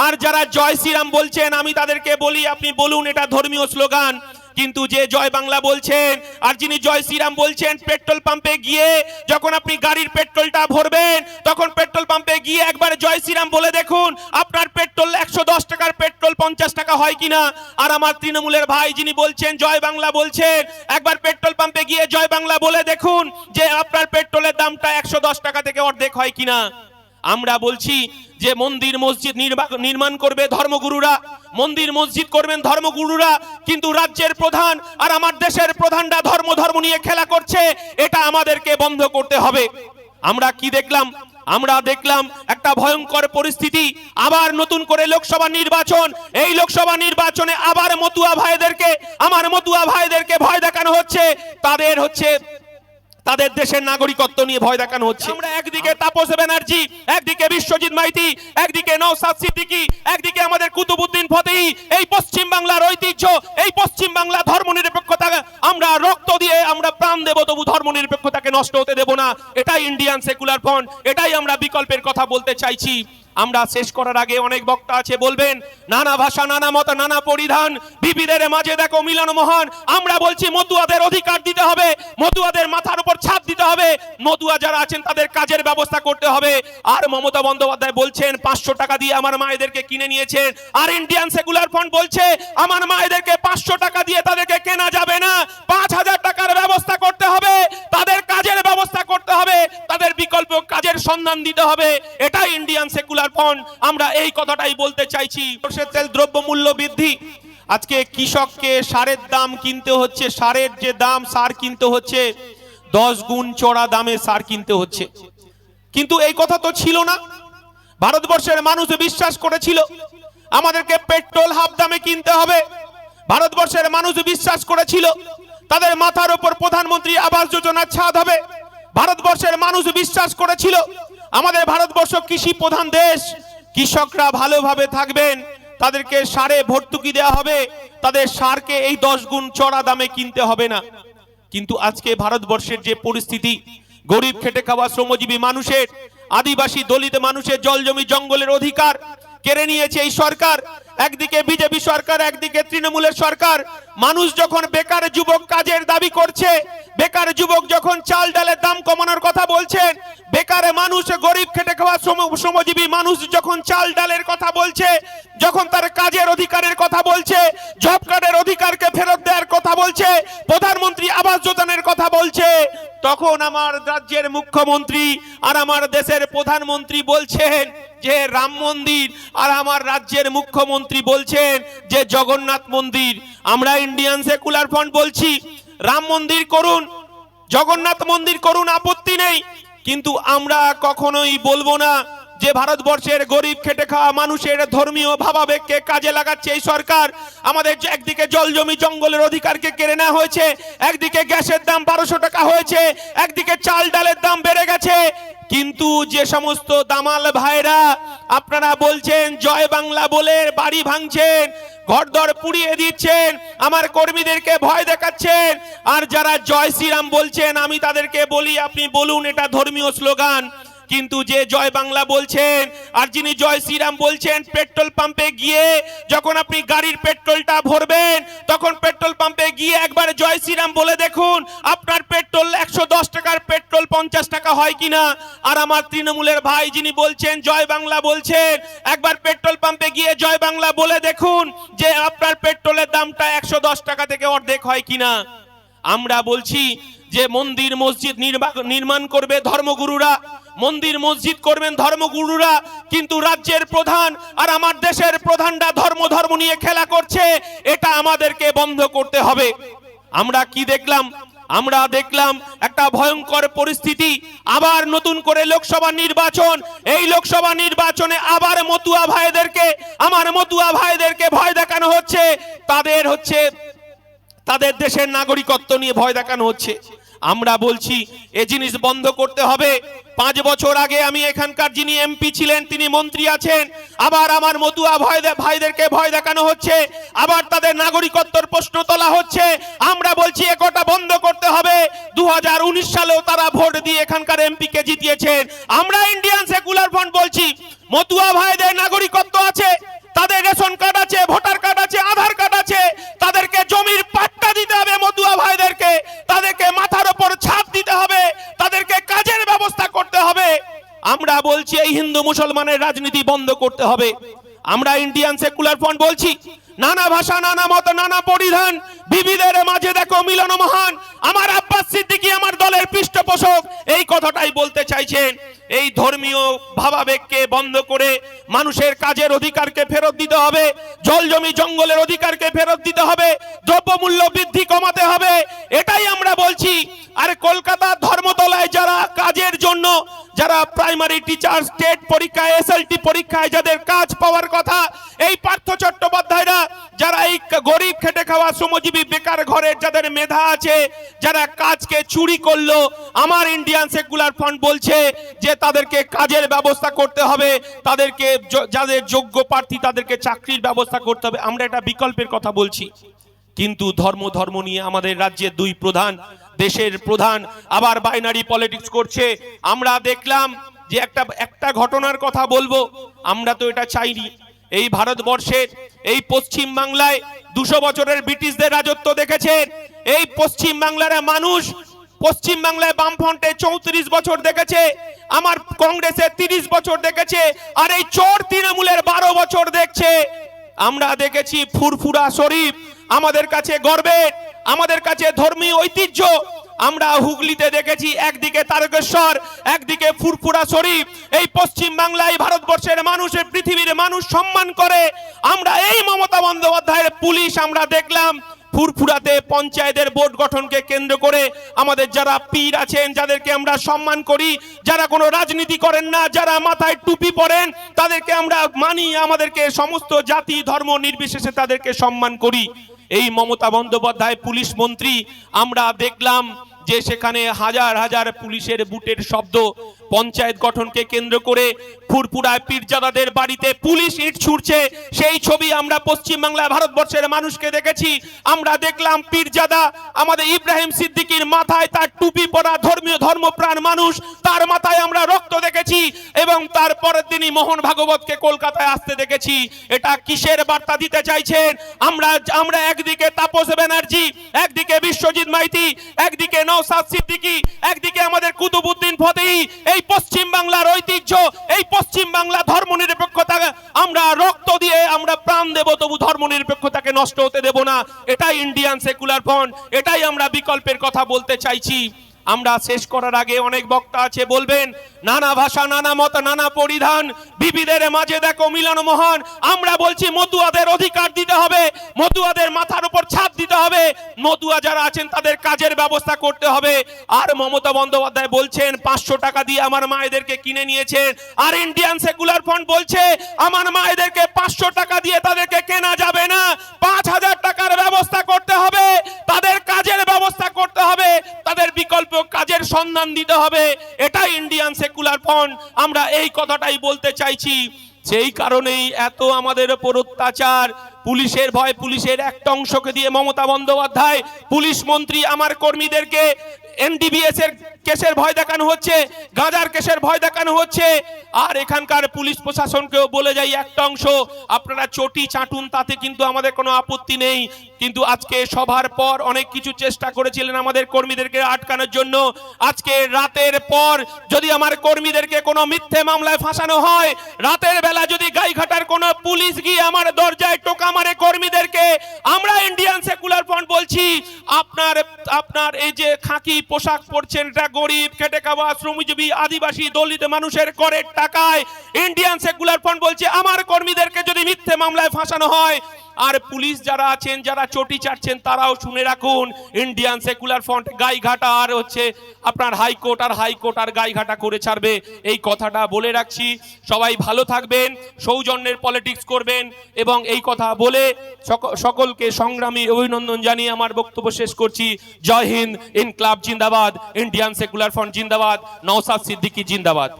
আর যারা জয় শ্রীরাম বলছেন আমি তাদেরকে বলি আপনি বলুন এটা ধর্মীয় স্লোগান, কিন্তু যে জয় বাংলা বলছেন আর যিনি জয় শ্রীরাম বলছেন, পেট্রোল পাম্পে গিয়ে যখন আপনি গাড়ির পেট্রোলটা ভরবেন তখন পেট্রোল পাম্পে গিয়ে একবার জয় শ্রীরাম বলে দেখুন আপনার পেট্রোল 110 টাকার পেট্রোল 50 টাকা হয় কিনা। আর আমার তৃণমূলের ভাই যিনি বলছেন জয় বাংলা বলছেন, একবার পেট্রোল পাম্পে গিয়ে জয় বাংলা বলে দেখুন যে আপনার পেট্রোলের দামটা 110 টাকা থেকে অর্ধেক হয় কিনা। আমরা বলছি যে মন্দির মসজিদ নির্মাণ করবে ধর্মগুরুরা, মন্দির মসজিদ করবেন ধর্মগুরুরা, কিন্তু রাজ্যের প্রধান আর আমার দেশের প্রধানরা ধর্ম নিয়ে খেলা করছে, এটা আমাদেরকে বন্ধ করতে হবে। আমরা কি দেখলাম? আমরা দেখলাম একটা ভয়ঙ্কর পরিস্থিতি, আবার নতুন করে লোকসভা নির্বাচন, এই লোকসভা নির্বাচনে আবার মতুয়া ভাইদেরকে, আমার মতুয়া ভাইদেরকে ভয় দেখানো হচ্ছে, তাদের দেশের নাগরিকত্ব নিয়ে ভয় দেখানো হচ্ছে। আমরা একদিকে তাপস ব্যানার্জি, একদিকে বিশ্বজিৎ মাইতি, একদিকে নওশাদ সিদ্দিকী, একদিকে আমাদের কুতুবউদ্দিন ফতেহি, এই পশ্চিম বাংলার ঐতিহ্য, এই পশ্চিম বাংলা ধর্মনিরপেক্ষতা আমরা রক্ত দিয়ে আমরা প্রাণ দেব, তবু ধর্মনিরপেক্ষতাকে নষ্ট হতে দেব না। এটাই ইন্ডিয়ান সেকুলার ফ্রন্ট, এটাই আমরা বিকল্পের কথা বলতে চাইছি। আমরা শেষ করার আগে অনেক বক্তা আছে বলবেন নানা ভাষা নানা মত নানা পরিধান, বিবিধের মাঝে দেখো মিলন মহান। আমরা বলছি মতুয়াদের অধিকার দিতে হবে, মতুয়াদের মাথার উপর ছাদ দিতে হবে, মতুয়া যারা আছেন তাদের কাজের ব্যবস্থা করতে হবে। আর মমতা বন্দ্যোপাধ্যায় বলছেন 500 টাকা দিয়ে আমার মায়েদেরকে কিনে নিয়েছেন, আর ইন্ডিয়ান সেকুলার ফ্রন্ট বলছে আমার মায়েদেরকে 500 টাকা দিয়ে তাদেরকে কেনা যাবে না, 5000 টাকার ব্যবস্থা করতে হবে, তাদের কাজের ব্যবস্থা করতে হবে, তাদের বিকল্প কাজের সন্ধান দিতে হবে। এটা ইন্ডিয়ান সেকুলার ফ্রন্ট, আমরা এই কথাটাই বলতে চাইছি। সরষের তেল দ্রব্যমূল্য বৃদ্ধি, আজকে কৃষককে সারের দাম কিনতে হচ্ছে, সারের যে দাম সার কিনতে হচ্ছে 10 গুণ চড়া দামে সার কিনতে হচ্ছে। কিন্তু এই কথা তো ছিল না, ভারতবর্ষের মানুষ বিশ্বাস করেছিল আমাদেরকে পেট্রোল হাফ দামে কিনতে হবে, ভারতবর্ষের মানুষ বিশ্বাস করেছিল তাদের মাথার উপর প্রধানমন্ত্রী আবাস যোজনার ছাদ হবে, ভারতবর্ষের মানুষ বিশ্বাস করেছিল আমাদের ভারতবর্ষ কৃষি প্রধান দেশ, কৃষকরা ভালোভাবে থাকবেন, তাদেরকে সারে ভর্তুকি দেওয়া হবে, তাদের সারকে এই 10 গুণ চড়া দামে কিনতে হবে না। কিন্তু আজকে ভারতবর্ষের যে পরিস্থিতি, গরিব খেটে খাওয়া শ্রমজীবী মানুষের, আদিবাসী দলিত মানুষের জল জমি জঙ্গলের অধিকার কেড়ে নিয়েছে এই সরকার। একদিকে বিজেপি সরকার, একদিকে তৃণমূলের সরকার। মানুষ যখন বেকার যুবক কাজের দাবি করছে, বেকার যুবক যখন চাল ডালের দাম কমানোর কথা বলছেন, বেকার মানুষ গরিব খেটে খাওয়া শ্রমজীবী মানুষ যখন চাল ডালের কথা বলছে, যখন তার কাজের অধিকারের কথা বলছে, জব কার্ডের অধিকারকে ফেরত দেওয়ার কথা বলছে, প্রধানমন্ত্রী আবাস যোজনার কথা বলছে, তখন আমার রাজ্যের মুখ্যমন্ত্রী আর আমার দেশের প্রধানমন্ত্রী বলছেন যে রাম মন্দির, আর আমার রাজ্যের মুখ্যমন্ত্রী বলছেন যে জগন্নাথ মন্দির। আমরা ইন্ডিয়ান সেকুলার ফ্রন্ট বলছি রাম মন্দির করুন, জগন্নাথ মন্দির করুন, আপত্তি নেই, কিন্তু আমরা কখনোই বলবো না যে ভারতবর্ষের গরিব খেটে খাওয়া মানুষের ধর্মীয় ভাবাবেগকে কাজে লাগাচ্ছে এই সরকার। আমাদের একদিকে জল জমি জঙ্গলের অধিকারকে কেড়ে নেওয়া হয়েছে, একদিকে গ্যাসের দাম 1200 টাকা হয়েছে, একদিকে চাল ডালের দাম বেড়ে গেছে। কিন্তু যে সমস্ত দামাল ভাইরা আপনারা বলছেন জয় বাংলা বলে বাড়ি ভাঙছেন, ঘরদর পুড়িয়ে দিচ্ছেন, আমার কর্মীদেরকে ভয় দেখাচ্ছেন, আর যারা জয় শ্রীরাম বলছেন আমি তাদেরকে বলি আপনি বলুন এটা ধর্মীয় স্লোগান, কিন্তু যে জয় বাংলা বলছেন আর যিনি জয় শ্রীরাম বলছেন, পেট্রোল পাম্পে গিয়ে যখন আপনি গাড়ির পেট্রোলটা ভরবেন তখন পেট্রোল পাম্পে গিয়ে একবার জয় শ্রীরাম বলে দেখুন আপনার পেট্রোল 110 টাকার পেট্রোল 50 টাকা হয় কিনা। আর আমার তৃণমূলের ভাই যিনি বলছেন জয় বাংলা বলছেন, একবার পেট্রোল পাম্পে গিয়ে জয় বাংলা বলে দেখুন যে আপনার পেট্রোলের দামটা 110 টাকা থেকে অর্ধেক হয় কিনা। আমরা বলছি যে মন্দির মসজিদ নির্মাণ করবে ধর্মগুরুরা, মন্দির মসজিদ করবেন ধর্মগুরুরা, কিন্তু রাজ্যের প্রধান আর আমার দেশের প্রধানরা ধর্ম নিয়ে খেলা করছে, এটা আমাদেরকে বন্ধ করতে হবে। আমরা কি দেখলাম? আমরা দেখলাম একটা ভয়ঙ্কর পরিস্থিতি, আবার নতুন করে লোকসভা নির্বাচন, এই লোকসভা নির্বাচনে আবার মতুয়া ভাইদেরকে, আমার মতুয়া ভাইদেরকে ভয় দেখানো হচ্ছে, তাদের দেশের নাগরিকত্ব নিয়ে ভয় দেখানো হচ্ছে। আমরা বলছি এই জিনিস বন্ধ করতে হবে। 5 বছর আগে আমি এখানকার যিনি এমপি ছিলেন তিনি মন্ত্রী আছেন, আবার আমার মতুয়া ভাইদেরকে ভয় দেখানো হচ্ছে, আবার তাদের নাগরিকত্বের প্রশ্ন তোলা হচ্ছে। আমরা বলছি একটা বন্ধ করতে হবে। 2019 সালেও তারা ভোট দিয়ে এখানকার এমপি কে জিতিয়েছেন। আমরা ইন্ডিয়ান সেকুলার ফ্রন্ট বলছি মতুয়া ভাইদের নাগরিকত্ব আছে, মুসলমানের রাজনীতি বন্ধ করতে হবে। আমরা ইন্ডিয়ান সেকুলার ফ্রন্ট বলছি, নানা ভাষা, নানা মত, নানা পরিধান, বিবিধের মাঝে দেখো মিলন মহান। আমার আব্বাস সিদ্দিকী আমার দলের পৃষ্ঠপোষক এই কথাটাই বলতে চাইছেন। এই ধর্মীয় ভাবাবেগকে বন্ধ করে মানুষের কাজের অধিকারকে ফেরত দিতে হবে, জল জমি জঙ্গলের অধিকারকে ফেরত দিতে হবে, দ্রব্যমূল্য বৃদ্ধি কমাতে হবে, এটাই আমরা বলছি। আর কলকাতার ধর্মতলায় যারা কাজের জন্য, যারা প্রাইমারি টিচার স্টেট পরীক্ষায় এসএলটি পরীক্ষায় যাদের কাজ পাওয়ার কথা, এই পার্থ চট্টোপাধ্যায়রা যারা এই গরিব খেটে খাওয়া শ্রমজীবী বেকার ঘরের যাদের মেধা আছে, যারা কাজকে চুরি করলো, আমার ইন্ডিয়ান সেকুলার ফ্রন্ট বলছে যে তাদেরকে কাজের ব্যবস্থা করতে হবে, তাদেরকে যাদের যোগ্য প্রার্থী তাদেরকে চাকরির ব্যবস্থা করতে হবে। আমরা একটা বিকল্পের কথা বলছি, কিন্তু ধর্ম নিয়ে আমাদের রাজ্যের দুই প্রধান, দেশের প্রধান আবার বাইনারি পলিটিক্স করছে। আমরা দেখলাম যে একটা ঘটনার কথা বলবো, আমরা তো এটা চাইনি। এই ভারতবর্ষের এই পশ্চিম বাংলায় 200 বছরের ব্রিটিশদের রাজত্ব দেখেছেন। এই পশ্চিম বাংলার মানুষ, পশ্চিম বাংলায় বামফ্রন্টে 34 বছর দেখেছে, আমার কংগ্রেসে 30 বছর দেখেছে, আর এই চোর তৃণমূলের 12 বছর দেখছে। আমরা দেখেছি ফুরফুরা শরীফ আমাদের কাছে গর্বের, আমাদের কাছে ধর্মীয় ঐতিহ্য। আমরা হুগলিতে দেখেছি একদিকে তারকেশ্বর, একদিকে ফুরফুরা শরীফ। এই পশ্চিম বাংলায় ভারতবর্ষের মানুষের, পৃথিবীর মানুষ সম্মান করে। আমরা এই মমতা বন্দ্যোপাধ্যায়ের পুলিশ আমরা দেখলাম ফুরফুরাতে পঞ্চায়েতের বোর্ড গঠনকে কেন্দ্র করে আমাদের যারা পীর আছেন, যাদেরকে আমরা সম্মান করি, যারা কোনো রাজনীতি করেন না, যারা মাথায় টুপি পরেন, তাদেরকে আমরা মানি, আমাদেরকে সমস্ত জাতি ধর্ম নির্বিশেষে তাদেরকে সম্মান করি। এই মমতা বন্দ্যোপাধ্যায় পুলিশ মন্ত্রী, আমরা দেখলাম যে সেখানে হাজার হাজার পুলিশের বুটের শব্দ। পঞ্চায়েত গঠনকে কেন্দ্র করে ফুরফুরায় পীরজাদাদের বাড়িতে পুলিশ ইট ছুড়ছে, সেই ছবি আমরা পশ্চিমবাংলায় ভারতবর্ষের মানুষকে দেখেছি। আমরা দেখলাম পীরজাদা আমাদের ইব্রাহিম সিদ্দিকীর মাথায় তার টুপি পরা ধর্মপ্রাণ মানুষ, তার মাথায় আমরা রক্ত দেখেছি, এবং তারপরের দিনই মোহন ভাগবতকে কলকাতায় আসতে দেখেছি। এটা কিসের বার্তা দিতে চাইছেন? আমরা একদিকে তাপস ব্যানার্জি, একদিকে বিশ্বজিৎ মাইতি, একদিকে নওশাদ সিদ্দিকী, একদিকে আমাদের কুতুবউদ্দিন ফতেহি। এই পশ্চিম বাংলার ঐতিহ্য, এই পশ্চিম বাংলা ধর্মনিরপেক্ষতা আমরা রক্ত দিয়ে আমরা প্রাণ দেব, তবু ধর্মনিরপেক্ষতাকে নষ্ট হতে দেব না। এটাই ইন্ডিয়ান সেকুলার ফ্রন্ট, এটাই আমরা বিকল্পের কথা বলতে চাইছি। আমরা শেষ করার আগে অনেক বক্তা আছে, বলবেন নানা ভাষা, নানা মত, নানা পরিধান, বিবিধের মাঝে দেখো মিলন মহান। আমরা বলছি মতুয়াদের অধিকার দিতে হবে, মতুয়াদের মাথার উপর ছাদ দিতে হবে, মতুয়া যারা আছেন তাদের কাজের ব্যবস্থা করতে হবে। আর মমতা বন্দ্যোপাধ্যায় বলছেন 500 টাকা দিয়ে আমার মায়েদেরকে কিনে নিয়েছেন, আর ইন্ডিয়ান সেকুলার ফ্রন্ট বলছে আমার মায়েদেরকে 500 টাকা দিয়ে তাদেরকে কেনা যাবে না, 5000 টাকার ব্যবস্থা করতে হবে, তাদের কাজের ব্যবস্থা করতে হবে, তাদের বিকল্প কাজের সন্ধান দিতে হবে। এটাই ইন্ডিয়ান সেকুলার ফ্রন্ট, আমরা এই কথাটাই বলতে চাইছি। সেই কারণেই এত আমাদের উপর অত্যাচার, পুলিশের ভয়, পুলিশের একটা অংশকে দিয়ে মমতা বন্দ্যোপাধ্যায় পুলিশ মন্ত্রী আমার কর্মীদেরকে এনডিবিএস এর কেসের ভয় দেখানো হচ্ছে, গাঁজার কেসের ভয় দেখানো হচ্ছে। আর এখানকার পুলিশ প্রশাসনকেও বলে যাই একটা অংশ, আপনারা চটি চাটুন, তাতে কিন্তু আমাদের কোনো আপত্তি নেই, কিন্তু আজকে সভার পর অনেক কিছু চেষ্টা করেছিলেন আমাদের কর্মীদেরকে আটকানোর জন্য। আজকে রাতের পর যদি আমার কর্মীদেরকে কোনো মিথ্যে মামলায় ফাঁসানো হয়, রাতের বেলা যদি গাইঘাটার কোনো পুলিশ গিয়ে আমার দরজায় টোকা মারে কর্মীদেরকে, আমরা ইন্ডিয়ান সেকুলার ফ্রন্ট বলছি আপনার এই যে খাকি পোশাক পরছেন, এটা গরিব খেটে খাওয়া শ্রমজীবী আদিবাসী দলিত মানুষের করের টাকায়। ইন্ডিয়ান সেকুলার ফ্রন্ট বলছে আমার কর্মীদেরকে যদি মিথ্যে মামলায় ফাঁসানো হয়, আর পুলিশ যারা আছেন, যারা চটি চাটছেন, তারাও শুনে রাখুন, ইন্ডিয়ান সেকুলার ফ্রন্ট গাইঘাটা আর হচ্ছে আপনার হাইকোর্ট আর গাইঘাটা করে ছাড়বে, এই কথাটা বলে রাখছি। সবাই ভালো থাকবেন, সৌজন্যের পলিটিক্স করবেন, এবং এই কথা বলে সকলকে সংগ্রামী অভিনন্দন জানিয়ে আমার বক্তব্য শেষ করছি। জয় হিন্দ, ইনকলাব জিন্দাবাদ, ইন্ডিয়ান সেকুলার ফ্রন্ট জিন্দাবাদ, নওশাদ সিদ্দিকী জিন্দাবাদ।